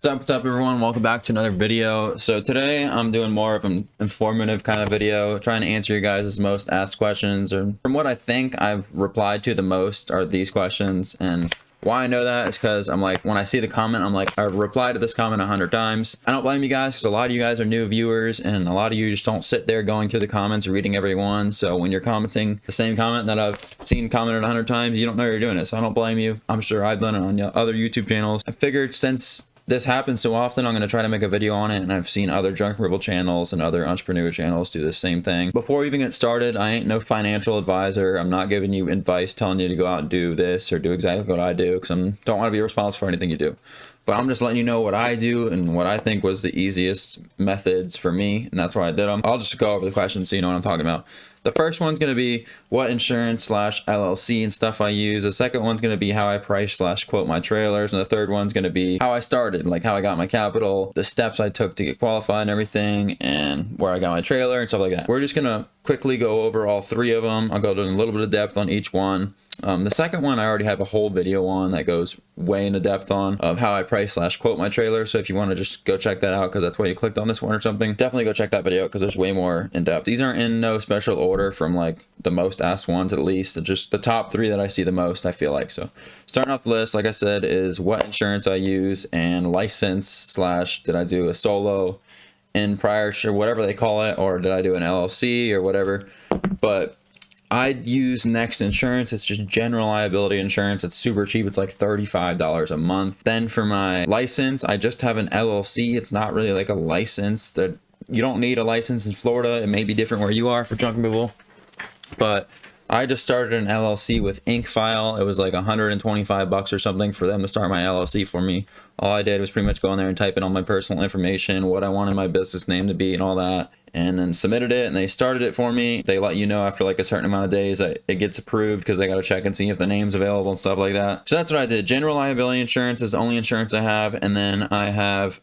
What's up everyone? Welcome back to another video. So today I'm doing more of an informative kind of video, trying to answer you guys' most asked questions. And from what I think I've replied to the most are these questions. And why I know that is because I'm like, when I see the comment, I'm like, I've replied to this comment 100 times. I don't blame you guys because a lot of you guys are new viewers and a lot of you just don't sit there going through the comments or reading every one. So when you're commenting the same comment that I've seen commented 100 times, you don't know you're doing it. So I don't blame you. I'm sure I've done it on other YouTube channels. I figured since this happens so often, I'm going to try to make a video on it, and I've seen other junk removal channels and other entrepreneur channels do the same thing. Before we even get started, I ain't no financial advisor. I'm not giving you advice telling you to go out and do this or do exactly what I do, because I don't want to be responsible for anything you do. But I'm just letting you know what I do and what I think was the easiest methods for me, and that's why I did them. I'll just go over the questions so you know what I'm talking about. The first one's going to be what insurance / LLC and stuff I use. The second one's going to be how I price / quote my trailers. And the third one's going to be how I started, like how I got my capital, the steps I took to get qualified and everything, and where I got my trailer and stuff like that. We're just going to quickly go over all three of them. I'll go to a little bit of depth on each one. The second one I already have a whole video on that goes way into depth on of how I price / quote my trailer. So if you want to just go check that out because that's why you clicked on this one or something, definitely go check that video because there's way more in depth. These aren't in no special order from like the most asked ones, at least just the top three that I see the most, I feel like. So starting off the list, like I said, is what insurance I use and license / did I do a solo in prior, or whatever they call it, or did I do an LLC or whatever. But I use Next Insurance. It's just general liability insurance. It's super cheap. It's like $35 a month. Then for my license, I just have an LLC. It's not really like a license. That you don't need a license in Florida. It may be different where you are for junk removal, but I just started an LLC with Incfile. It was like $125 or something for them to start my LLC for me. All I did was pretty much go in there and type in all my personal information, what I wanted my business name to be and all that, and then submitted it, and they started it for me. They let you know after like a certain amount of days that it gets approved because they got to check and see if the name's available and stuff like that. So that's what I did. General liability insurance is the only insurance I have, and then I have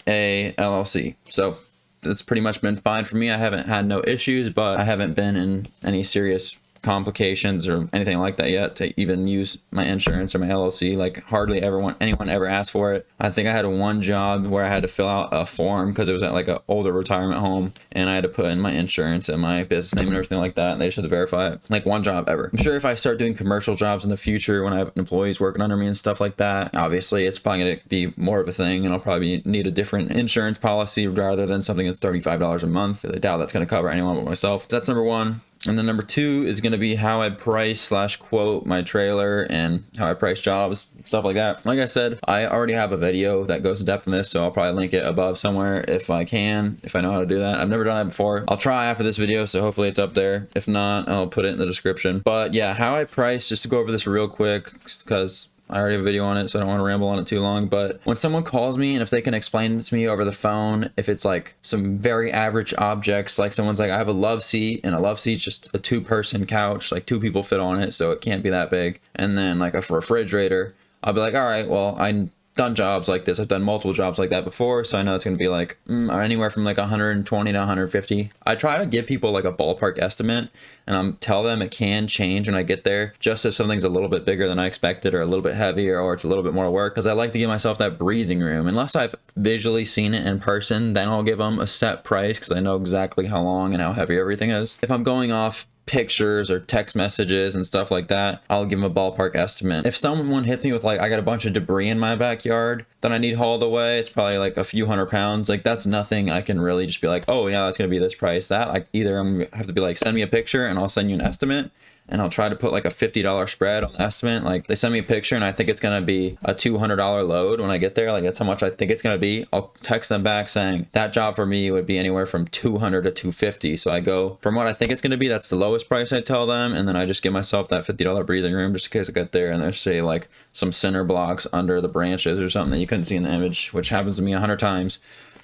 a LLC. So that's pretty much been fine for me. I haven't had no issues, but I haven't been in any serious complications or anything like that yet to even use my insurance or my LLC. Like hardly anyone ever asked for it. I think I had one job where I had to fill out a form because it was at like an older retirement home, and I had to put in my insurance and my business name and everything like that, and they just had to verify it. Like one job ever. I'm sure if I start doing commercial jobs in the future when I have employees working under me and stuff like that, obviously it's probably going to be more of a thing, and I'll probably need a different insurance policy rather than something that's $35 a month. I doubt that's going to cover anyone but myself. So that's number one. And then number two is going to be how I price / quote my trailer and how I price jobs, stuff like that. Like I said, I already have a video that goes in depth in this, so I'll probably link it above somewhere if I can, if I know how to do that. I've never done that before. I'll try after this video, so hopefully it's up there. If not, I'll put it in the description. But yeah, how I price, just to go over this real quick, because I already have a video on it, so I don't want to ramble on it too long. But when someone calls me and if they can explain it to me over the phone, if it's like some very average objects, like someone's like, I have a love seat, and a love seat's just a 2-person couch, like 2 people fit on it, so it can't be that big. And then like a refrigerator, I'll be like, all right, well, I've done jobs like this. I've done multiple jobs like that before, so I know it's going to be like anywhere from like 120 to 150. I try to give people like a ballpark estimate, and tell them it can change when I get there, just if something's a little bit bigger than I expected or a little bit heavier or it's a little bit more work, because I like to give myself that breathing room. Unless I've visually seen it in person, then I'll give them a set price because I know exactly how long and how heavy everything is. If I'm going off pictures or text messages and stuff like that, I'll give them a ballpark estimate. If someone hits me with like, I got a bunch of debris in my backyard that I need hauled away, it's probably like a few $100. Like that's nothing I can really just be like, oh yeah, that's gonna be this price. That like either I'm gonna have to be like, send me a picture and I'll send you an estimate, and I'll try to put like a $50 spread on the estimate. Like they send me a picture and I think it's going to be a $200 load when I get there. Like that's how much I think it's going to be. I'll text them back saying that job for me would be anywhere from $200 to $250. So I go from what I think it's going to be. That's the lowest price I tell them. And then I just give myself that $50 breathing room just in case I get there and there's say like some center blocks under the branches or something that you couldn't see in the image, which happens to me 100 times.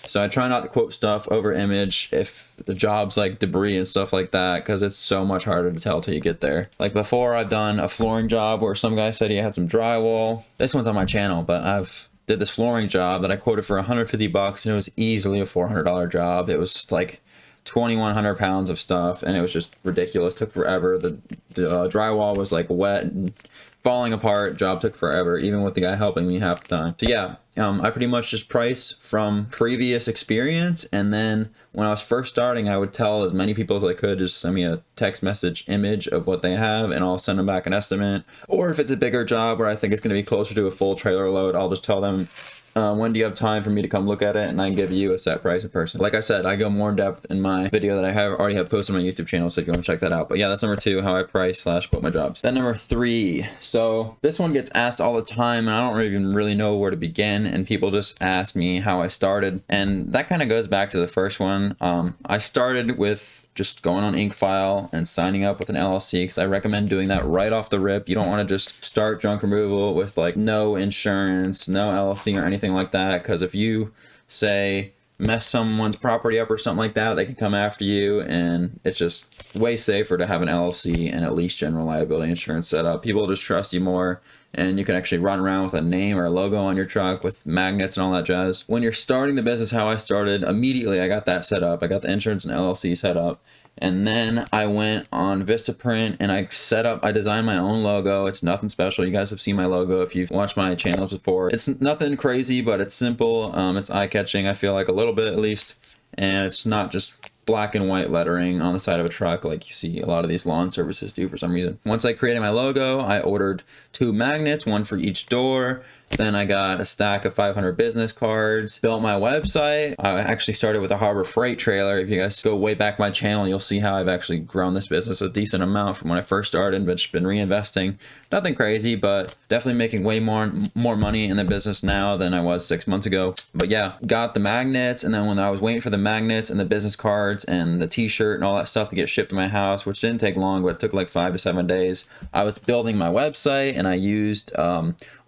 So I try not to quote stuff over image if the job's like debris and stuff like that, because it's so much harder to tell till you get there. Like before, I've done a flooring job where some guy said he had some drywall. This one's on my channel, but I've did this flooring job that I quoted for $150, and it was easily a $400 job. It was like 2,100 pounds of stuff, and it was just ridiculous. Took forever. The drywall was like wet and falling apart. Job took forever, even with the guy helping me half the time. So yeah, I pretty much just price from previous experience, and then when I was first starting, I would tell as many people as I could just send me a text message image of what they have, and I'll send them back an estimate. Or if it's a bigger job where I think it's going to be closer to a full trailer load, I'll just tell them, when do you have time for me to come look at it, and I give you a set price in person. Like I said, I go more in depth in my video that I already have posted on my YouTube channel, so if you want to check that out. But yeah, that's number 2, how I price / quote my jobs. Then number 3, so this one gets asked all the time, and I don't even really know where to begin, and people just ask me how I started, and that kind of goes back to the first one. I started with just going on Inkfile and signing up with an LLC, because I recommend doing that right off the rip. You don't want to just start junk removal with like no insurance, no LLC or anything like that, because if you say mess someone's property up or something like that, they can come after you, and it's just way safer to have an LLC and at least general liability insurance set up. People just trust you more, and you can actually run around with a name or a logo on your truck with magnets and all that jazz. When you're starting the business, how I started, immediately I got that set up. I got the insurance and LLC set up. And then I went on Vistaprint and I designed my own logo. It's nothing special. You guys have seen my logo if you've watched my channels before. It's nothing crazy, but it's simple. It's eye-catching, I feel like, a little bit at least. And it's not just black and white lettering on the side of a truck like you see a lot of these lawn services do for some reason. Once I created my logo, I ordered 2 magnets, 1 for each door. Then I got a stack of 500 business cards, built my website. I actually started with a Harbor Freight trailer. If you guys go way back my channel, you'll see how I've actually grown this business a decent amount from when I first started, but just been reinvesting. Nothing crazy, but definitely making way more money in the business now than I was 6 months ago. But yeah, got the magnets, and then when I was waiting for the magnets and the business cards and the t-shirt and all that stuff to get shipped to my house, which didn't take long, but it took like 5 to 7 days, I was building my website, and I used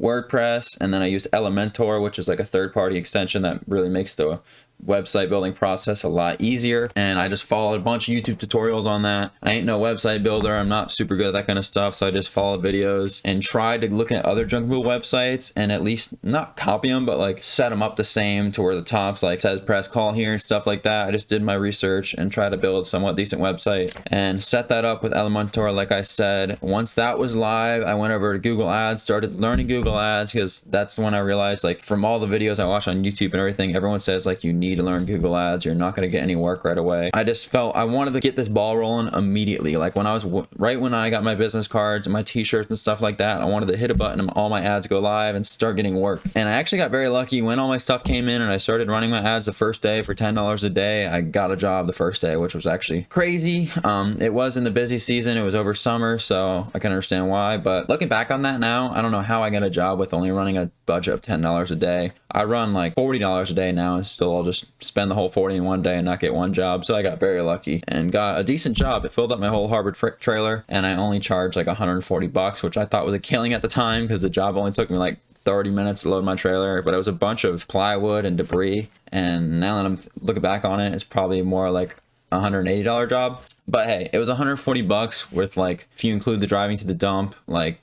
WordPress, and then I used Elementor, which is like a third-party extension that really makes the website building process a lot easier. And I just followed a bunch of YouTube tutorials on that. I ain't no website builder. I'm not super good at that kind of stuff. So I just followed videos and tried to look at other junk removal websites and at least not copy them, but like set them up the same to where the tops like says press call here and stuff like that. I just did my research and tried to build a somewhat decent website and set that up with Elementor. Like I said, once that was live, I went over to Google Ads, started learning Google Ads, because that's when I realized, like, from all the videos I watch on YouTube and everything, everyone says like you need to learn Google Ads, you're not going to get any work right away. I just felt I wanted to get this ball rolling immediately. Like when I was right when I got my business cards and my t-shirts and stuff like that, I wanted to hit a button and all my ads go live and start getting work. And I actually got very lucky. When all my stuff came in and I started running my ads the first day for $10 a day, I got a job the first day, which was actually crazy. It was in the busy season, it was over summer, so I can understand why. But looking back on that now, I don't know how I got a job with only running a budget of $10 a day. I run like $40 a day now, and still I'll just spend the whole 40 in one day and not get one job. So I got very lucky and got a decent job. It filled up my whole Harbor trailer, and I only charged like $140, which I thought was a killing at the time because the job only took me like 30 minutes to load my trailer, but it was a bunch of plywood and debris. And now that I'm looking back on it, it's probably more like a $180 job. But hey, it was $140 with, like, if you include the driving to the dump, like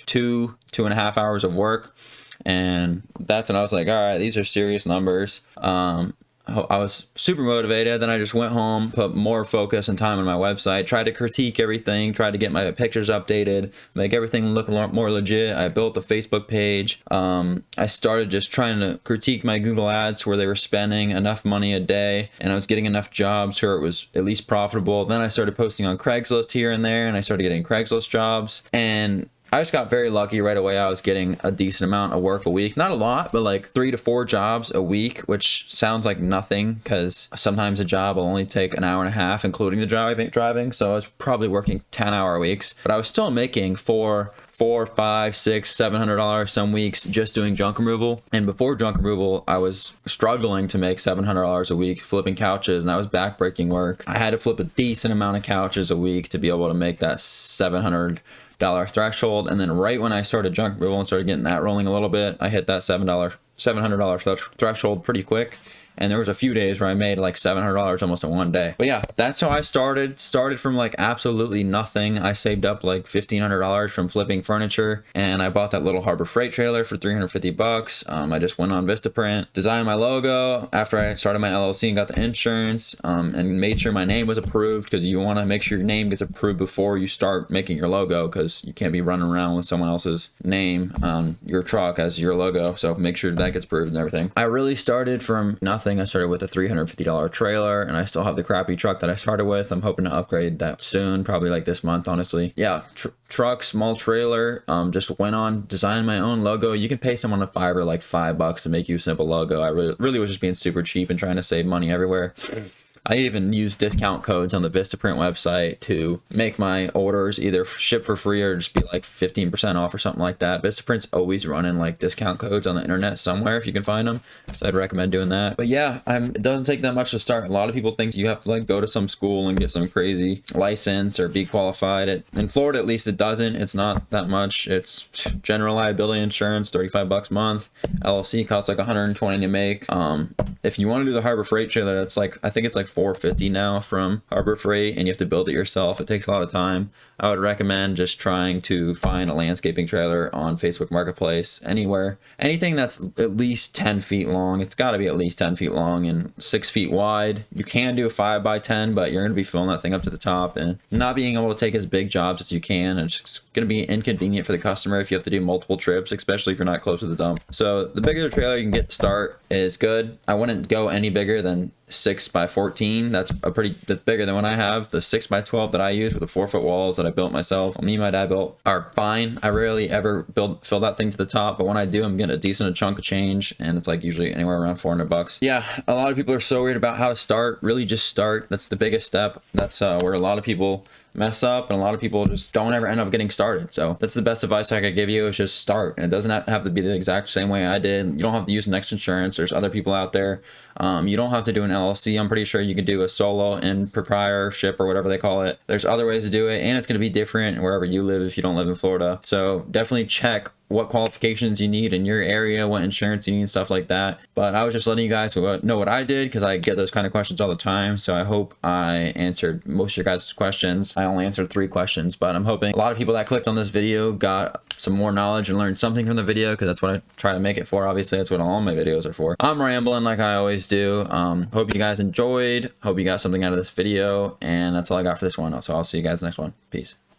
2.5 hours of work. And that's when I was like, all right, these are serious numbers. I was super motivated. Then I just went home, put more focus and time on my website, tried to critique everything, tried to get my pictures updated, make everything look a lot more legit. I built a Facebook page. I started just trying to critique my Google Ads where they were spending enough money a day and I was getting enough jobs where it was at least profitable. Then I started posting on Craigslist here and there, and I started getting Craigslist jobs, and I just got very lucky right away. I was getting a decent amount of work a week. Not a lot, but like 3 to 4 jobs a week, which sounds like nothing because sometimes a job will only take an hour and a half, including the driving. So I was probably working 10-hour weeks, but I was still making $400, $500, $600, $700 some weeks just doing junk removal. And before junk removal, I was struggling to make $700 a week flipping couches, and that was backbreaking work. I had to flip a decent amount of couches a week to be able to make that $700 threshold. And then right when I started junk removal and started getting that rolling a little bit, I hit that $700 threshold pretty quick. And there was a few days where I made like $700 almost in one day. But yeah, that's how I started from like absolutely nothing. I saved up like $1,500 from flipping furniture, and I bought that little Harbor Freight trailer for 350 bucks. I just went on Vistaprint, designed my logo after I started my LLC and got the insurance, and made sure my name was approved, because you want to make sure your name gets approved before you start making your logo, because you can't be running around with someone else's name on your truck as your logo. So make sure that gets approved and everything. I really started from nothing. I started with a $350 trailer, and I still have the crappy truck that I started with. I'm hoping to upgrade that soon, probably like this month, honestly. Yeah, truck, small trailer. Just went on, designed my own logo. You can pay someone a Fiverr like $5 to make you a simple logo. I really was just being super cheap and trying to save money everywhere. I even use discount codes on the Vistaprint website to make my orders either ship for free or just be like 15% off or something like that. Vistaprint's always running like discount codes on the internet somewhere if you can find them. So I'd recommend doing that. But yeah, it doesn't take that much to start. A lot of people think you have to like go to some school and get some crazy license or be qualified. In Florida, at least, it doesn't. It's not that much. It's general liability insurance, $35 a month. LLC costs like $120 to make. If you want to do the Harbor Freight trailer, that's like, I think it's like $450 now from Harbor Freight, and you have to build it yourself. It takes a lot of time. I would recommend just trying to find a landscaping trailer on Facebook Marketplace, anywhere. Anything that's at least 10 feet long. It's got to be at least 10 feet long and 6 feet wide. You can do a 5x10, but you're going to be filling that thing up to the top and not being able to take as big jobs as you can. And it's just going to be inconvenient for the customer if you have to do multiple trips, especially if you're not close to the dump. So the bigger the trailer you can get to start is good. I wouldn't go any bigger than 6x14. That's bigger than what I have. The 6x12 that I use with the 4-foot walls that I built myself, me and my dad built, are fine. I rarely ever fill that thing to the top, but when I do, I'm getting a decent chunk of change, and it's like usually anywhere around $400. Yeah, a lot of people are so worried about how to start. Really, just start. That's the biggest step. That's where a lot of people mess up, and a lot of people just don't ever end up getting started. So that's the best advice I could give you, is just start. And it doesn't have to be the exact same way I did. You don't have to use Next Insurance. There's other people out there. You don't have to do an LLC. I'm pretty sure you can do a solo and proprietorship or whatever they call it. There's other ways to do it, and it's going to be different wherever you live if you don't live in Florida. So definitely check what qualifications you need in your area, what insurance you need, stuff like that. But I was just letting you guys know what I did, because I get those kind of questions all the time. So I hope I answered most of your guys' questions. I only answered 3 questions, but I'm hoping a lot of people that clicked on this video got some more knowledge and learned something from the video, because that's what I try to make it for. Obviously, that's what all my videos are for. I'm rambling like I always do. Hope you guys enjoyed. Hope you got something out of this video, and that's all I got for this one. So I'll see you guys next one. Peace.